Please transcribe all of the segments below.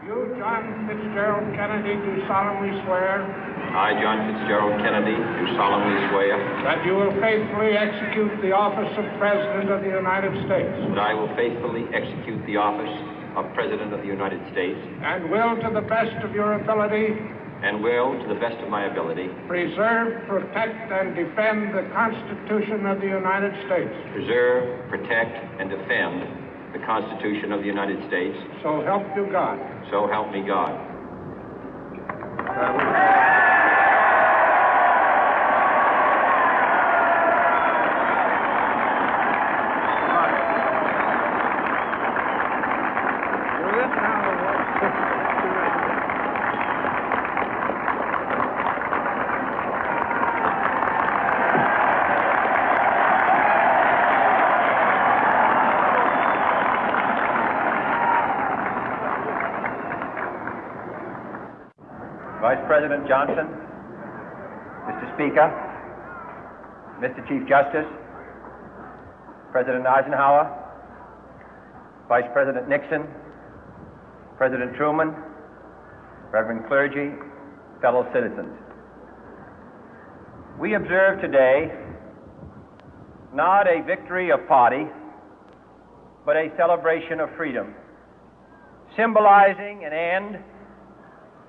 You, John Fitzgerald Kennedy, do solemnly swear I, John Fitzgerald Kennedy, do solemnly swear that you will faithfully execute the office of President of the United States that I will faithfully execute the office of President of the United States and will, to the best of your ability, and will, to the best of my ability, preserve, protect, and defend the Constitution of the United States. preserve, protect, and defend the Constitution of the United States. So help you God. So help me God. Vice President Johnson, Mr. Speaker, Mr. Chief Justice, President Eisenhower, Vice President Nixon, President Truman, Reverend clergy, fellow citizens. We observe today not a victory of party, but a celebration of freedom, symbolizing an end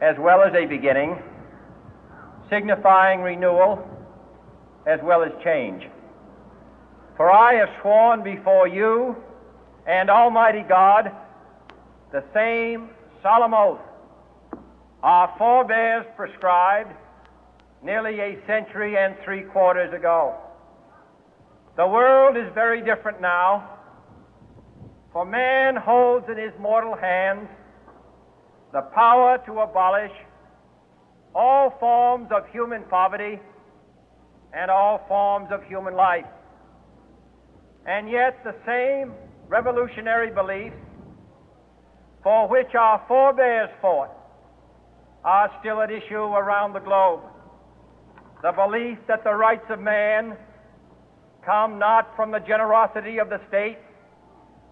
as well as a beginning, signifying renewal as well as change. For I have sworn before you and Almighty God the same solemn oath our forebears prescribed nearly a century and 3/4 ago. The world is very different now, for man holds in his mortal hands the power to abolish all forms of human poverty and all forms of human life. And yet the same revolutionary beliefs for which our forebears fought are still at issue around the globe. The belief that the rights of man come not from the generosity of the state,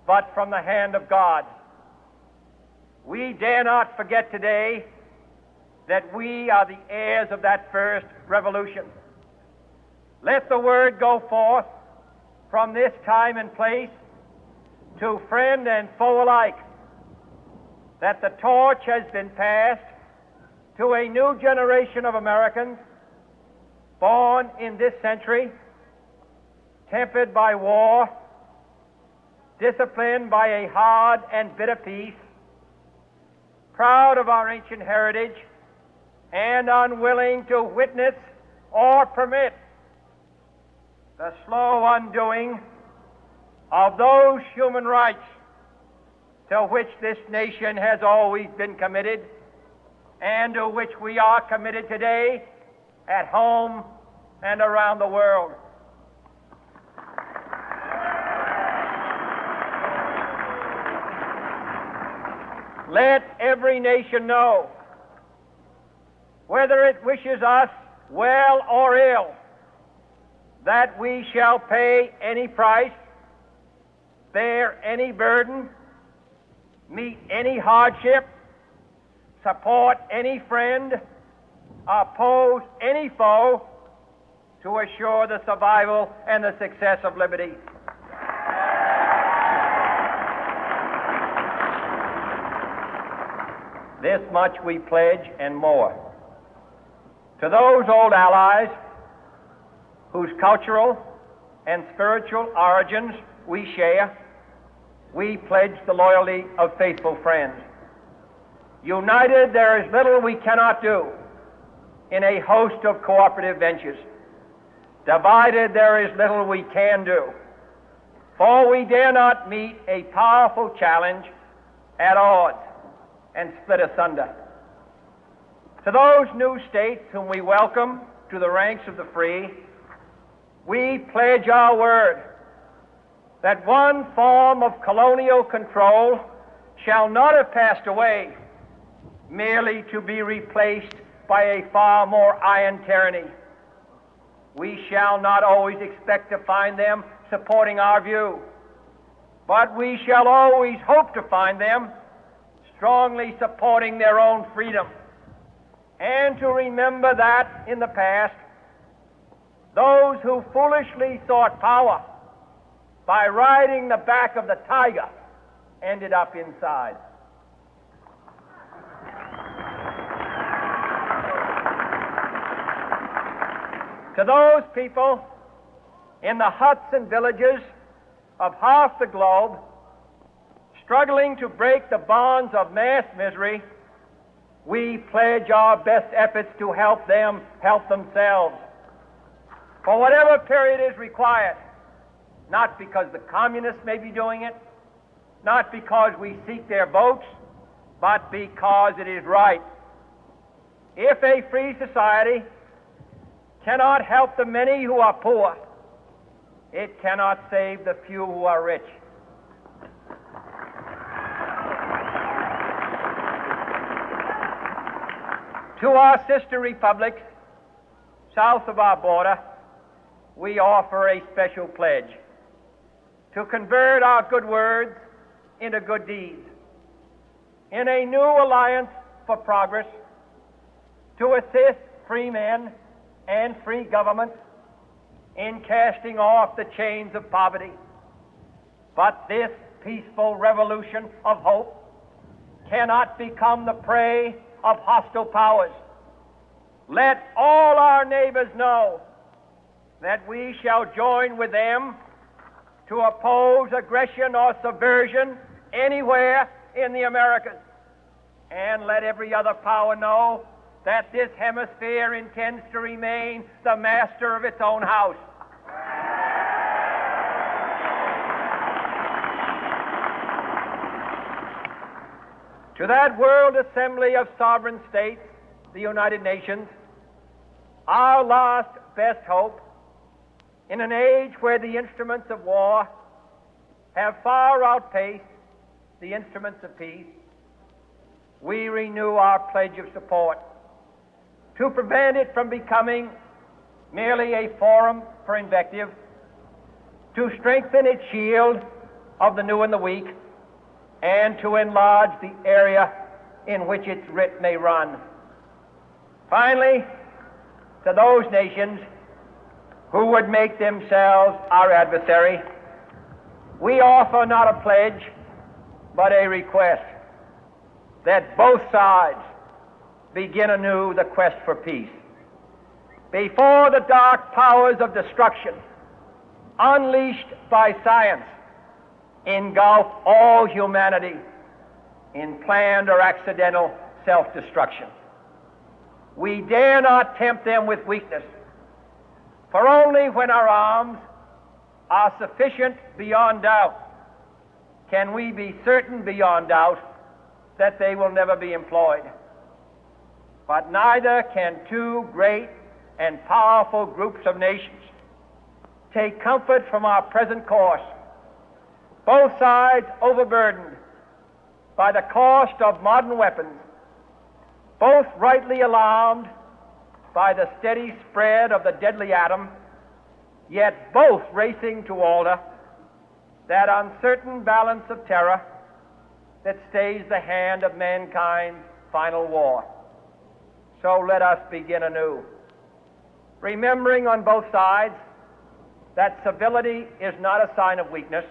but from the hand of God. We dare not forget today that we are the heirs of that first revolution. Let the word go forth from this time and place to friend and foe alike that the torch has been passed to a new generation of Americans born in this century, tempered by war, disciplined by a hard and bitter peace, proud of our ancient heritage, and unwilling to witness or permit the slow undoing of those human rights to which this nation has always been committed and to which we are committed today at home and around the world. Let every nation know, whether it wishes us well or ill, that we shall pay any price, bear any burden, meet any hardship, support any friend, oppose any foe to assure the survival and the success of liberty. This much we pledge and more. To those old allies whose cultural and spiritual origins we share, we pledge the loyalty of faithful friends. United, there is little we cannot do in a host of cooperative ventures. Divided, there is little we can do, for we dare not meet a powerful challenge at odds and split asunder. To those new states whom we welcome to the ranks of the free, we pledge our word that one form of colonial control shall not have passed away, merely to be replaced by a far more iron tyranny. We shall not always expect to find them supporting our view, but we shall always hope to find them strongly supporting their own freedom, and to remember that in the past, those who foolishly sought power by riding the back of the tiger ended up inside. To those people in the huts and villages of half the globe struggling to break the bonds of mass misery, we pledge our best efforts to help them help themselves for whatever period is required, not because the communists may be doing it, not because we seek their votes, but because it is right. If a free society cannot help the many who are poor, it cannot save the few who are rich. To our sister republics south of our border, we offer a special pledge to convert our good words into good deeds, in a new alliance for progress, to assist free men and free governments in casting off the chains of poverty. But this peaceful revolution of hope cannot become the prey of hostile powers. Let all our neighbors know that we shall join with them to oppose aggression or subversion anywhere in the Americas. And let every other power know that this hemisphere intends to remain the master of its own house. To that World Assembly of Sovereign States, the United Nations, our last best hope, in an age where the instruments of war have far outpaced the instruments of peace, we renew our pledge of support to prevent it from becoming merely a forum for invective, to strengthen its shield of the new and the weak, and to enlarge the area in which its writ may run. Finally, to those nations who would make themselves our adversary, we offer not a pledge, but a request that both sides begin anew the quest for peace. Before the dark powers of destruction, unleashed by science, engulf all humanity in planned or accidental self-destruction, we dare not tempt them with weakness, for only when our arms are sufficient beyond doubt can we be certain beyond doubt that they will never be employed. But neither can two great and powerful groups of nations take comfort from our present course, both sides overburdened by the cost of modern weapons, both rightly alarmed by the steady spread of the deadly atom, yet both racing to alter that uncertain balance of terror that stays the hand of mankind's final war. So let us begin anew, remembering on both sides that civility is not a sign of weakness,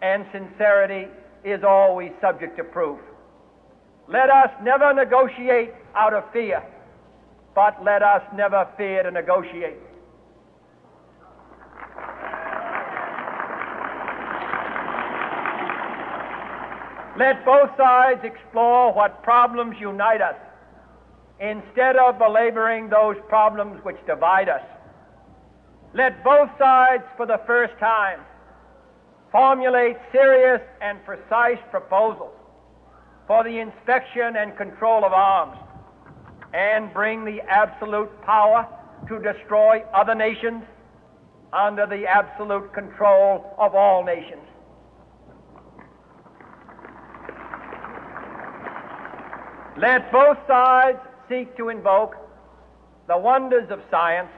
and sincerity is always subject to proof. Let us never negotiate out of fear, but let us never fear to negotiate. Let both sides explore what problems unite us, instead of belaboring those problems which divide us. Let both sides, for the first time, formulate serious and precise proposals for the inspection and control of arms, and bring the absolute power to destroy other nations under the absolute control of all nations. Let both sides seek to invoke the wonders of science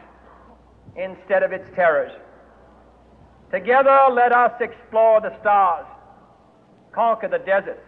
instead of its terrors. Together, let us explore the stars, conquer the deserts,